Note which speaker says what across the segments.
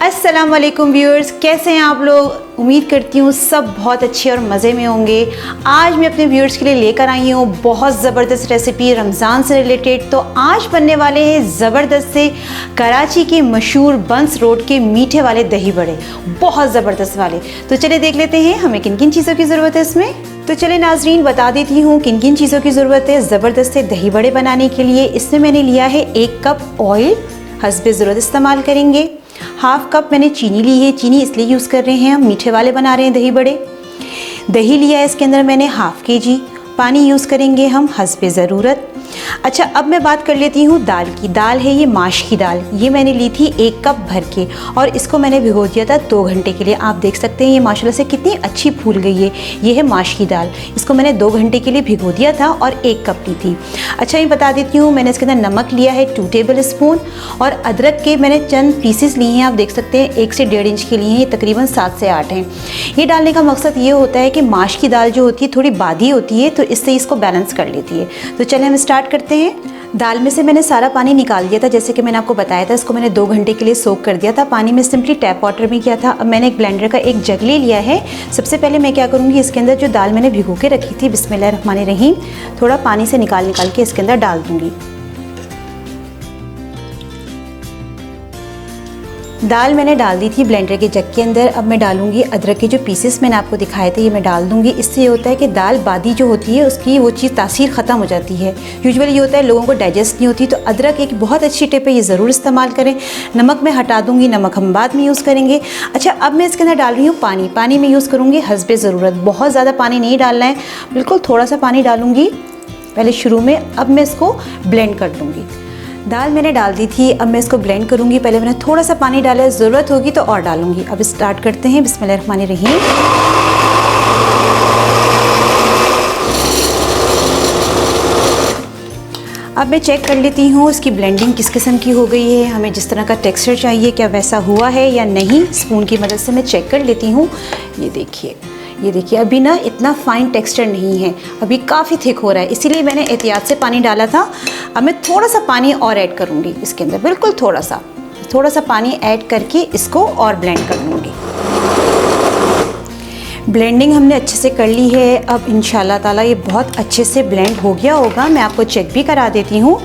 Speaker 1: अस्सलाम वालेकुम व्यूअर्स, कैसे हैं आप लोग। उम्मीद करती हूँ सब बहुत अच्छे और मज़े में होंगे। आज मैं अपने व्यूअर्स के लिए लेकर आई हूँ बहुत ज़बरदस्त रेसिपी रमज़ान से रिलेटेड। तो आज बनने वाले हैं ज़बरदस्त से कराची के मशहूर बंस रोड के मीठे वाले दही बड़े, बहुत ज़बरदस्त वाले। तो चलिए देख लेते हैं हमें किन किन चीज़ों की ज़रूरत है इसमें। तो चले नाजरीन बता देती हूँ किन किन चीज़ों की ज़रूरत है ज़बरदस्त से दही बड़े बनाने के लिए। इसमें मैंने लिया है 1 कप ऑयल, हस्बे ज़रूरत इस्तेमाल करेंगे। हाफ कप मैंने चीनी ली है, चीनी इसलिए यूज़ कर रहे हैं हम मीठे वाले बना रहे हैं दही बड़े। दही लिया है, इसके अंदर मैंने हाफ केजी। पानी यूज़ करेंगे हम हस्बे ज़रूरत। अच्छा, अब मैं बात कर लेती हूँ दाल की। दाल है ये माश की दाल, ये मैंने ली थी 1 कप भर के और इसको मैंने भिगो दिया था 2 घंटे के लिए। आप देख सकते हैं ये माशाल्लाह से कितनी अच्छी फूल गई है। ये है माश की दाल, इसको मैंने 2 घंटे के लिए भिगो दिया था और 1 कप ली थी। अच्छा, मैं बता देती हूँ मैंने इसके अंदर नमक लिया है 2 टेबल स्पून और अदरक के मैंने चंद पीसेस लिए हैं। आप देख सकते हैं 1 से 1.5 इंच के लिए हैं, ये तकरीबन 7 से 8 हैं। ये डालने का मकसद ये होता है कि माश की दाल जो होती है थोड़ी बादी होती है, तो इससे इसको बैलेंस कर लेती है। तो चलिए हम स्टार्ट करते हैं। दाल में से मैंने सारा पानी निकाल दिया था, जैसे कि मैंने आपको बताया था। इसको मैंने 2 घंटे के लिए सोक कर दिया था पानी में, सिंपली टैप वाटर में किया था। अब मैंने एक ब्लेंडर का एक जग ले लिया है। सबसे पहले मैं क्या करूँगी, इसके अंदर जो दाल मैंने भिगो के रखी थी, बिस्मिल्लाहिर्रहमानिर्रहीम, थोड़ा पानी से निकाल के इसके अंदर डाल दूँगी। दाल मैंने डाल दी थी ब्लेंडर के जग के अंदर। अब मैं डालूंगी अदरक के जो पीसेस मैंने आपको दिखाए थे, ये मैं डाल दूंगी। इससे ये होता है कि दाल बादी जो होती है उसकी वो चीज़ तासीर ख़त्म हो जाती है। यूजुअली ये होता है लोगों को डाइजेस्ट नहीं होती, तो अदरक एक बहुत अच्छी टिप है, ये ज़रूर इस्तेमाल करें। नमक मैं हटा दूँगी, नमक हम बाद में यूज़ करेंगे। अच्छा, अब मैं इसके अंदर डाल रही हूँ पानी। पानी में यूज़ करूँगी हस्बे ज़रूरत, बहुत ज़्यादा पानी नहीं डालना है, बिल्कुल थोड़ा सा पानी डालूँगी पहले शुरू में। अब मैं इसको ब्लेंड कर लूँगी। दाल मैंने डाल दी थी, अब मैं इसको ब्लेंड करूँगी। पहले मैंने थोड़ा सा पानी डाला है, ज़रूरत होगी तो और डालूँगी। अब स्टार्ट करते हैं, बिस्मिल्लाहिर्रहमानिर्रहीम। अब मैं चेक कर लेती हूँ इसकी ब्लेंडिंग किस किस्म की हो गई है, हमें जिस तरह का टेक्सचर चाहिए क्या वैसा हुआ है या नहीं। स्पून की मदद से मैं चेक कर लेती हूँ। ये देखिए अभी ना इतना फाइन टेक्सचर नहीं है, अभी काफ़ी थिक हो रहा है, इसीलिए मैंने एहतियात से पानी डाला था। अब मैं थोड़ा सा पानी और ऐड करूँगी इसके अंदर, बिल्कुल थोड़ा सा पानी ऐड करके इसको और ब्लेंड कर लूँगी। ब्लेंडिंग हमने अच्छे से कर ली है। अब इंशाल्लाह ताला ये बहुत अच्छे से ब्लेंड हो गया होगा। मैं आपको चेक भी करा देती हूँ।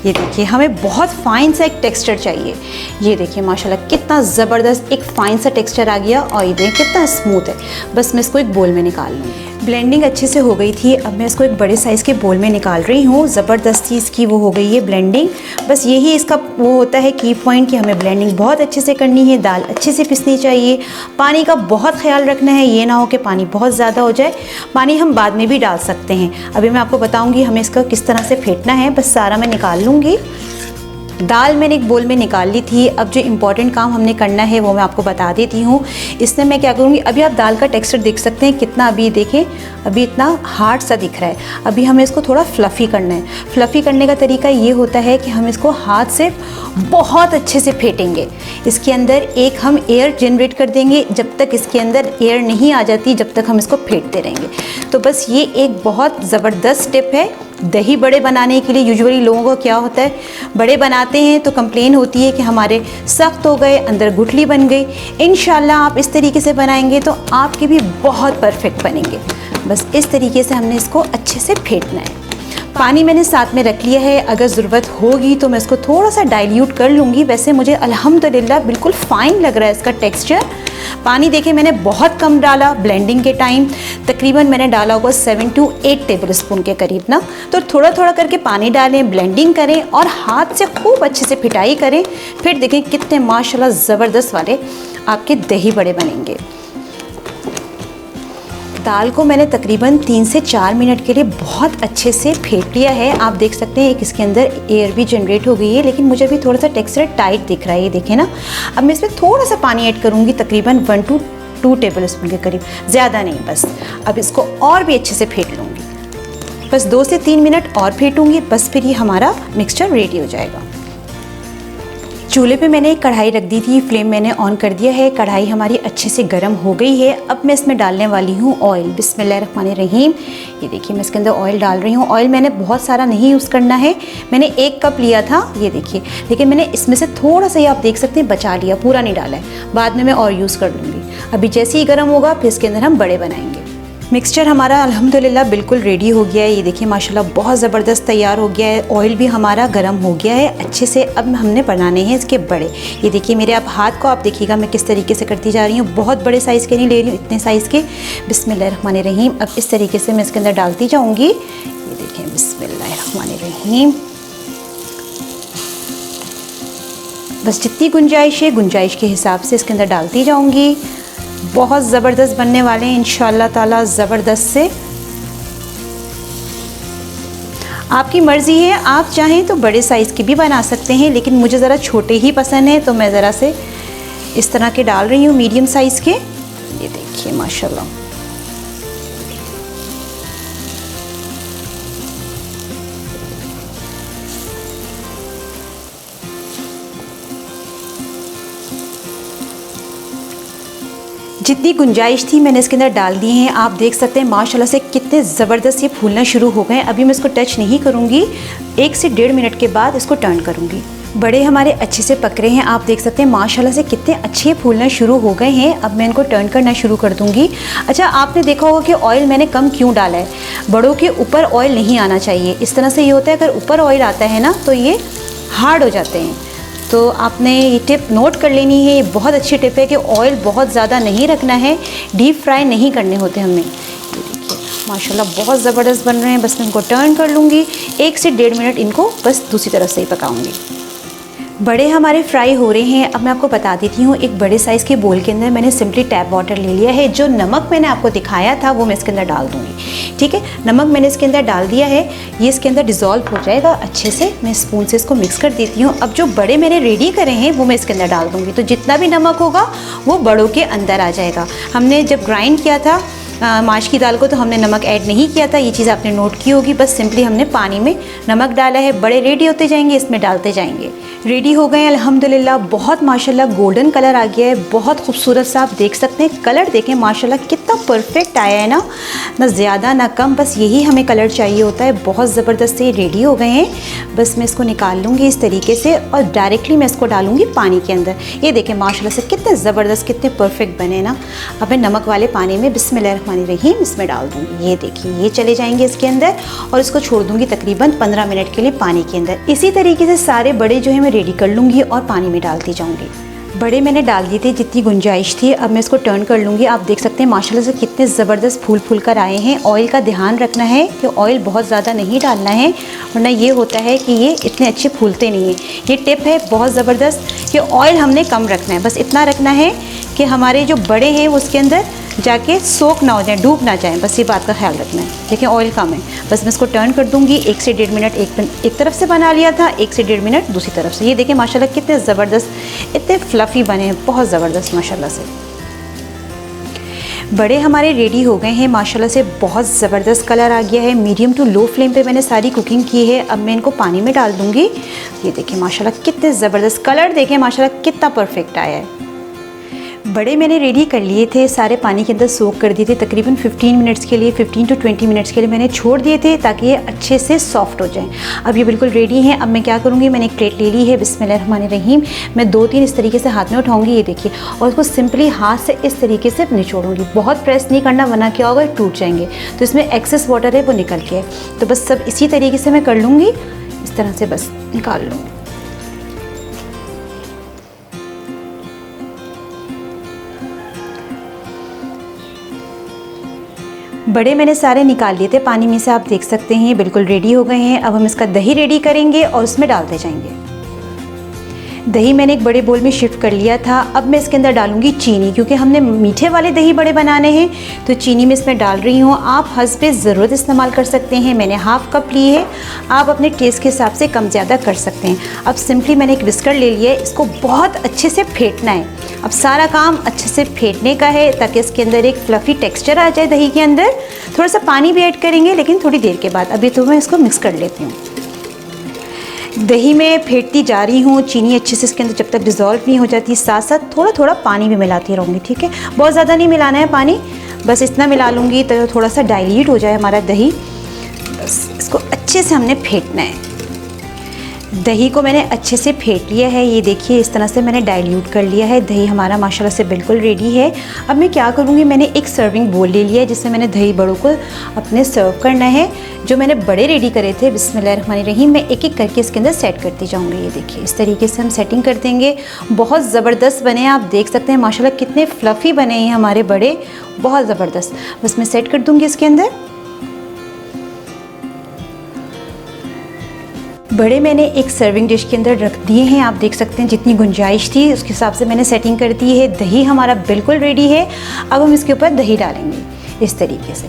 Speaker 1: ये देखिए हमें बहुत फाइन सा एक टेक्सचर चाहिए। ये देखिए माशाल्लाह कितना ज़बरदस्त एक फ़ाइन सा टेक्सचर आ गया और ये देखिए कितना स्मूथ है। बस मैं इसको एक बोल में निकाल लूँगी। ब्लेंडिंग अच्छे से हो गई थी, अब मैं इसको एक बड़े साइज़ के बोल में निकाल रही हूँ। ज़बरदस्ती इसकी वो हो गई है ब्लेंडिंग। बस यही इसका वो होता है की पॉइंट कि हमें ब्लेंडिंग बहुत अच्छे से करनी है, दाल अच्छे से पिसनी चाहिए। पानी का बहुत ख्याल रखना है, ये ना हो कि पानी बहुत ज़्यादा हो जाए। पानी हम बाद में भी डाल सकते हैं, अभी मैं आपको बताऊँगी हमें इसका किस तरह से फेंटना है। बस सारा मैं निकाल लूँगी। दाल मैंने एक बोल में निकाल ली थी। अब जो इम्पॉर्टेंट काम हमने करना है वो मैं आपको बता देती हूँ। इसमें मैं क्या करूँगी, अभी आप दाल का टेक्सचर देख सकते हैं कितना, अभी देखें अभी इतना हार्ड सा दिख रहा है। अभी हमें इसको थोड़ा फ्लफ़ी करना है। फ्लफ़ी करने का तरीका ये होता है कि हम इसको हाथ से बहुत अच्छे से फेंटेंगे। इसके अंदर एक हम एयर जनरेट कर देंगे, जब तक इसके अंदर एयर नहीं आ जाती जब तक हम इसको फेंटते रहेंगे। तो बस ये एक बहुत ज़बरदस्त टिप है दही बड़े बनाने के लिए। यूजुअली लोगों को क्या होता है, बड़े बनाते हैं तो कंप्लेन होती है कि हमारे सख्त हो गए, अंदर गुठली बन गई। इंशाल्लाह आप इस तरीके से बनाएंगे तो आपके भी बहुत परफेक्ट बनेंगे। बस इस तरीके से हमने इसको अच्छे से फेंटना है। पानी मैंने साथ में रख लिया है, अगर ज़रूरत होगी तो मैं इसको थोड़ा सा डाइल्यूट कर लूँगी। वैसे मुझे अल्हम्दुलिल्लाह बिल्कुल फ़ाइन लग रहा है इसका टेक्सचर। पानी देखें मैंने बहुत कम डाला ब्लेंडिंग के टाइम, तकरीबन मैंने डाला होगा 7 से 8 टेबल स्पून के करीब ना। तो थोड़ा थोड़ा करके पानी डालें, ब्लेंडिंग करें और हाथ से खूब अच्छे से पिटाई करें। फिर देखें कितने माशाल्लाह ज़बरदस्त वाले आपके दही बड़े बनेंगे। दाल को मैंने तकरीबन 3 से 4 मिनट के लिए बहुत अच्छे से फेंट लिया है। आप देख सकते हैं एक इसके अंदर एयर भी जनरेट हो गई है, लेकिन मुझे अभी थोड़ा सा टेक्सचर टाइट दिख रहा है, ये देखें ना। अब मैं इसमें थोड़ा सा पानी ऐड करूँगी, तकरीबन 1 से 2 टेबल स्पून के करीब, ज़्यादा नहीं बस। अब इसको और भी अच्छे से फेंट लूँगी, बस 2 से 3 मिनट और फेंटूँगी, बस फिर ये हमारा मिक्सचर रेडी हो जाएगा। चूल्हे पे मैंने एक कढ़ाई रख दी थी, फ्लेम मैंने ऑन कर दिया है। कढ़ाई हमारी अच्छे से गर्म हो गई है। अब मैं इसमें डालने वाली हूँ ऑयल। बिस्मिल्लाहिर्रहमानिर्रहीम। ये देखिए मैं इसके अंदर ऑयल डाल रही हूँ। ऑयल मैंने बहुत सारा नहीं यूज़ करना है, मैंने 1 कप लिया था, ये देखिए, लेकिन मैंने इसमें से थोड़ा सा ही आप देख सकते हैं बचा लिया, पूरा नहीं डाला है, बाद में मैं और यूज़ कर लूँगी। अभी जैसे ही गर्म होगा फिर इसके अंदर हम बड़े बनाएंगे। मिक्सचर हमारा अल्हम्दुलिल्लाह बिल्कुल रेडी हो गया है। ये देखिए माशाल्लाह बहुत ज़बरदस्त तैयार हो गया है। ऑयल भी हमारा गर्म हो गया है अच्छे से। अब हमने बनाने हैं इसके बड़े। ये देखिए मेरे आप हाथ को आप देखिएगा मैं किस तरीके से करती जा रही हूँ। बहुत बड़े साइज़ के नहीं ले रही हूँ, इतने साइज़ के। बिस्मिल्लाहिर्रहमानिर्रहीम। अब इस तरीके से मैं इसके अंदर डालती जाऊँगी। ये देखिए बिस्मिल्लाहिर्रहमानिर्रहीम। बस जितनी गुंजाइश है गुंजाइश के हिसाब से इसके अंदर डालती जाऊँगी। बहुत ज़बरदस्त बनने वाले हैं इंशाअल्लाह ताला, ज़बरदस्त से। आपकी मर्ज़ी है, आप चाहें तो बड़े साइज़ के भी बना सकते हैं, लेकिन मुझे ज़रा छोटे ही पसंद है तो मैं ज़रा से इस तरह के डाल रही हूँ, मीडियम साइज़ के। ये देखिए माशाल्लाह। जितनी गुंजाइश थी मैंने इसके अंदर डाल दी हैं। आप देख सकते हैं माशाल्लाह से कितने ज़बरदस्त ये फूलना शुरू हो गए। अभी मैं इसको टच नहीं करूँगी, 1 से 1.5 मिनट के बाद इसको टर्न करूँगी। बड़े हमारे अच्छे से पक रहे हैं, आप देख सकते हैं माशाल्लाह से कितने अच्छे फूलना शुरू हो गए हैं। अब मैं इनको टर्न करना शुरू कर दूँगी। अच्छा, आपने देखा होगा कि ऑयल मैंने कम क्यों डाला है। बड़ों के ऊपर ऑयल नहीं आना चाहिए। इस तरह से ये होता है, अगर ऊपर ऑयल आता है ना तो ये हार्ड हो जाते हैं। तो आपने ये टिप नोट कर लेनी है। ये बहुत अच्छी टिप है कि ऑयल बहुत ज़्यादा नहीं रखना है, डीप फ्राई नहीं करने होते हमें। ये देखिए माशाल्लाह बहुत ज़बरदस्त बन रहे हैं। बस मैं इनको टर्न कर लूँगी, 1 से 1.5 मिनट इनको बस दूसरी तरफ से ही पकाऊँगी। बड़े हमारे फ्राई हो रहे हैं। अब मैं आपको बता देती हूँ, एक बड़े साइज़ के बोल के अंदर मैंने सिंपली टैप वाटर ले लिया है। जो नमक मैंने आपको दिखाया था वो मैं इसके अंदर डाल दूँगी, ठीक है। नमक मैंने इसके अंदर डाल दिया है, ये इसके अंदर डिज़ोल्व हो जाएगा अच्छे से। मैं स्पून से इसको मिक्स कर देती हूँ। अब जो बड़े मैंने रेडी करे हैं वो मैं इसके अंदर डाल दूँगी, तो जितना भी नमक होगा वो बड़ों के अंदर आ जाएगा। हमने जब ग्राइंड किया था माश की दाल को तो हमने नमक ऐड नहीं किया था, ये चीज़ आपने नोट की होगी। बस सिंपली हमने पानी में नमक डाला है। बड़े रेडी होते जाएंगे, इसमें डालते जाएंगे। रेडी हो गए अल्हम्दुलिल्लाह। बहुत माशाल्लाह गोल्डन कलर आ गया है, बहुत खूबसूरत सा। आप देख सकते हैं कलर, देखें माशाल्लाह कितना परफेक्ट आया है ना, ना ज़्यादा ना कम, बस यही हमें कलर चाहिए होता है। बहुत ज़बरदस्त से रेडी हो गए हैं। बस मैं इसको निकाल लूँगी इस तरीके से और डायरेक्टली मैं इसको डालूँगी पानी के अंदर। ये देखें माशाल्लाह से कितने ज़बरदस्त, कितने परफेक्ट बने ना। अब मैं नमक वाले पानी में बिस्मिल्लाहिर्रहमानिर्रहीम इसमें डाल दूँगी। ये देखिए ये चले जाएंगे इसके अंदर और इसको छोड़ दूँगी तकरीबन 15 मिनट के लिए पानी के अंदर। इसी तरीके से सारे बड़े जो है मैं रेडी कर लूँगी और पानी में डालती जाऊँगी। बड़े मैंने डाल दिए थे जितनी गुंजाइश थी। अब मैं इसको टर्न कर लूँगी। आप देख सकते हैं माशाल्लाह से कितने ज़बरदस्त फूल फूल कर आए हैं। ऑयल का ध्यान रखना है कि ऑयल बहुत ज़्यादा नहीं डालना है, वरना ये होता है कि ये इतने अच्छे फूलते नहीं हैं। ये टिप है बहुत ज़बरदस्त कि ऑयल हमने कम रखना है। बस इतना रखना है कि हमारे जो बड़े हैं वो उसके अंदर जाके सोक ना हो जाए, डूब ना जाए, बस ये बात का ख्याल रखना है। देखिए ऑयल कम है। बस मैं इसको टर्न कर दूँगी। 1 से 1.5 मिनट एक तरफ से बना लिया था, 1 से 1.5 मिनट दूसरी तरफ से। ये देखिए माशाल्लाह कितने ज़बरदस्त, इतने फ्लफ़ी बने हैं, बहुत ज़बरदस्त माशाल्लाह से। बड़े हमारे रेडी हो गए हैं माशाल्लाह से। बहुत ज़बरदस्त कलर आ गया है। मीडियम टू लो फ्लेम पे मैंने सारी कुकिंग की है। अब मैं इनको पानी में डाल दूँगी। ये देखिए माशाल्लाह कितने ज़बरदस्त कलर, देखें माशाल्लाह कितना परफेक्ट आया है। बड़े मैंने रेडी कर लिए थे, सारे पानी के अंदर सोक कर दिए थे। तकरीबन 15 मिनट्स के लिए, 15 to 20 मिनट्स के लिए मैंने छोड़ दिए थे ताकि ये अच्छे से सॉफ्ट हो जाएं। अब ये बिल्कुल रेडी हैं। अब मैं क्या करूँगी, मैंने एक प्लेट ले ली है। बिस्मिल्लाहिर्रहमानिर्रहीम। मैं 2-3 इस तरीके से हाथ में उठाऊँगी, ये देखिए, और उसको सिंपली हाथ से इस तरीके से निचोड़ूँगी। बहुत प्रेस नहीं करना, वरना क्या होगा, टूट जाएंगे। तो इसमें एक्सेस वाटर है वो निकल के, तो बस सब इसी तरीके से मैं कर लूँगी। इस तरह से बस निकाल लूँगी। बड़े मैंने सारे निकाल लिए थे पानी में से, आप देख सकते हैं बिल्कुल रेडी हो गए हैं। अब हम इसका दही रेडी करेंगे और उसमें डालते जाएंगे। दही मैंने एक बड़े बोल में शिफ्ट कर लिया था। अब मैं इसके अंदर डालूंगी चीनी, क्योंकि हमने मीठे वाले दही बड़े बनाने हैं, तो चीनी मैं इसमें डाल रही हूँ। आप हस्बे ज़रूरत इस्तेमाल कर सकते हैं। मैंने हाफ़ कप ली है, आप अपने टेस्ट के हिसाब से कम ज़्यादा कर सकते हैं। अब सिंपली मैंने एक विस्कर ले लिया है, इसको बहुत अच्छे से फेंटना है। अब सारा काम अच्छे से फेंटने का है ताकि इसके अंदर एक फ्लफ़ी टेक्स्चर आ जाए दही के अंदर। थोड़ा सा पानी भी ऐड करेंगे लेकिन थोड़ी देर के बाद। अभी तो मैं इसको मिक्स कर लेती हूँ। दही में फेंटती जा रही हूँ, चीनी अच्छे से इसके अंदर जब तक डिज़ोल्व नहीं हो जाती, साथ साथ थोड़ा थोड़ा पानी भी मिलाती रहूँगी, ठीक है। बहुत ज़्यादा नहीं मिलाना है पानी, बस इतना मिला लूँगी तो थोड़ा सा डाइल्यूट हो जाए हमारा दही। बस इसको अच्छे से हमने फेंटना है। दही को मैंने अच्छे से फेंट लिया है, ये देखिए इस तरह से मैंने डाइल्यूट कर लिया है। दही हमारा माशाल्लाह से बिल्कुल रेडी है। अब मैं क्या करूँगी, मैंने एक सर्विंग बोल ले लिया है जिसमें मैंने दही बड़ों को अपने सर्व करना है। जो मैंने बड़े रेडी करे थे, बिस्मिल्लाहिर्रहमानिर्रहीम, मैं एक एक करके इसके अंदर सेट करती जाऊँगी। ये देखिए इस तरीके से हम सेटिंग कर देंगे। बहुत ज़बरदस्त बने, आप देख सकते हैं माशाल्लाह कितने फ्लफ़ी बने हैं हमारे बड़े, बहुत ज़बरदस्त। बस मैं सेट कर दूँगी इसके अंदर। बड़े मैंने एक सर्विंग डिश के अंदर रख दिए हैं, आप देख सकते हैं जितनी गुंजाइश थी उसके हिसाब से मैंने सेटिंग कर दी है। दही हमारा बिल्कुल रेडी है। अब हम इसके ऊपर दही डालेंगे इस तरीके से।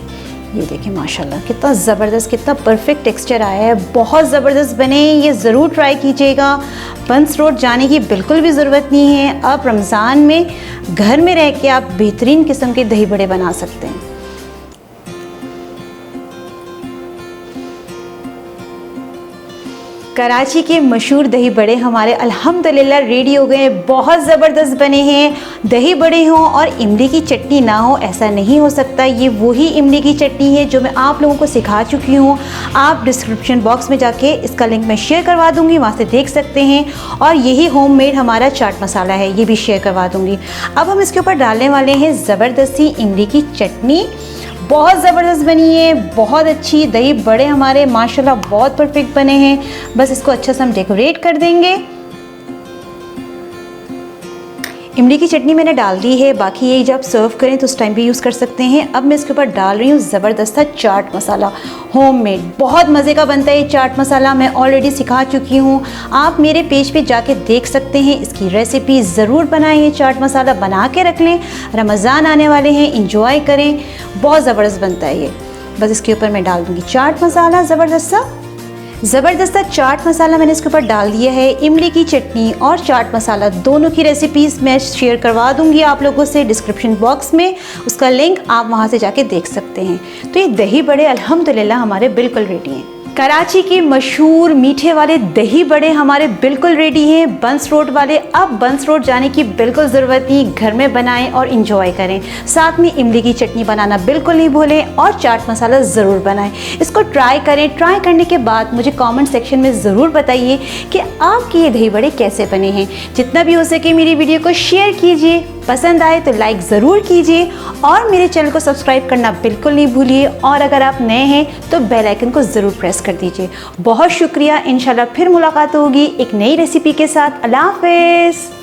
Speaker 1: ये देखिए माशाल्लाह कितना ज़बरदस्त, कितना परफेक्ट टेक्सचर आया है, बहुत ज़बरदस्त बने। ये ज़रूर ट्राई कीजिएगा। बंस रोड जाने की बिल्कुल भी ज़रूरत नहीं है। आप रमज़ान में घर में रह के आप बेहतरीन किस्म के दही बड़े बना सकते हैं। कराची के मशहूर दही बड़े हमारे अल्हम्दुलिल्लाह रेडी हो गए हैं। बहुत ज़बरदस्त बने हैं। दही बड़े हों और इमली की चटनी ना हो, ऐसा नहीं हो सकता। ये वही इमली की चटनी है जो मैं आप लोगों को सिखा चुकी हूँ। आप डिस्क्रिप्शन बॉक्स में जाके इसका लिंक मैं शेयर करवा दूँगी, वहाँ से देख सकते हैं। और यही होममेड हमारा चाट मसाला है, ये भी शेयर करवा दूँगी। अब हम इसके ऊपर डालने वाले हैं ज़बरदस्ती इमली की चटनी। बहुत ज़बरदस्त बनी है, बहुत अच्छी। दही बड़े हमारे माशाल्लाह बहुत परफेक्ट बने हैं। बस इसको अच्छा से हम डेकोरेट कर देंगे। इमली की चटनी मैंने डाल दी है, बाकी ये जब सर्व करें तो उस टाइम भी यूज़ कर सकते हैं। अब मैं इसके ऊपर डाल रही हूँ ज़बरदस्त चाट मसाला, होममेड। बहुत मज़े का बनता है ये चाट मसाला, मैं ऑलरेडी सिखा चुकी हूँ। आप मेरे पेज पे जाके देख सकते हैं इसकी रेसिपी। ज़रूर बनाएं, ये चाट मसाला बना के रख लें। रमज़ान आने वाले हैं, इंजॉय करें, बहुत ज़बरदस्त बनता है ये। बस इसके ऊपर मैं डाल दूँगी चाट मसाला, ज़बरदस्त चाट मसाला मैंने इसके ऊपर डाल दिया है। इमली की चटनी और चाट मसाला दोनों की रेसिपीज़ मैं शेयर करवा दूंगी आप लोगों से डिस्क्रिप्शन बॉक्स में, उसका लिंक आप वहां से जाके देख सकते हैं। तो ये दही बड़े अल्हम्दुलिल्लाह हमारे बिल्कुल रेडी हैं। कराची के मशहूर मीठे वाले दही बड़े हमारे बिल्कुल रेडी हैं। बंस रोड वाले, अब बंस रोड जाने की बिल्कुल ज़रूरत नहीं, घर में बनाएं और इंजॉय करें। साथ में इमली की चटनी बनाना बिल्कुल नहीं भूलें और चाट मसाला ज़रूर बनाएं। इसको ट्राई करें। ट्राई करने के बाद मुझे कमेंट सेक्शन में ज़रूर बताइए कि आपके ये दही बड़े कैसे बने हैं। जितना भी हो सके मेरी वीडियो को शेयर कीजिए, पसंद आए तो लाइक ज़रूर कीजिए और मेरे चैनल को सब्सक्राइब करना बिल्कुल नहीं भूलिए। और अगर आप नए हैं तो बेल आइकन को ज़रूर प्रेस कर दीजिए। बहुत शुक्रिया। इंशाल्लाह फिर मुलाकात होगी एक नई रेसिपी के साथ। अल्लाह हाफ़िज़।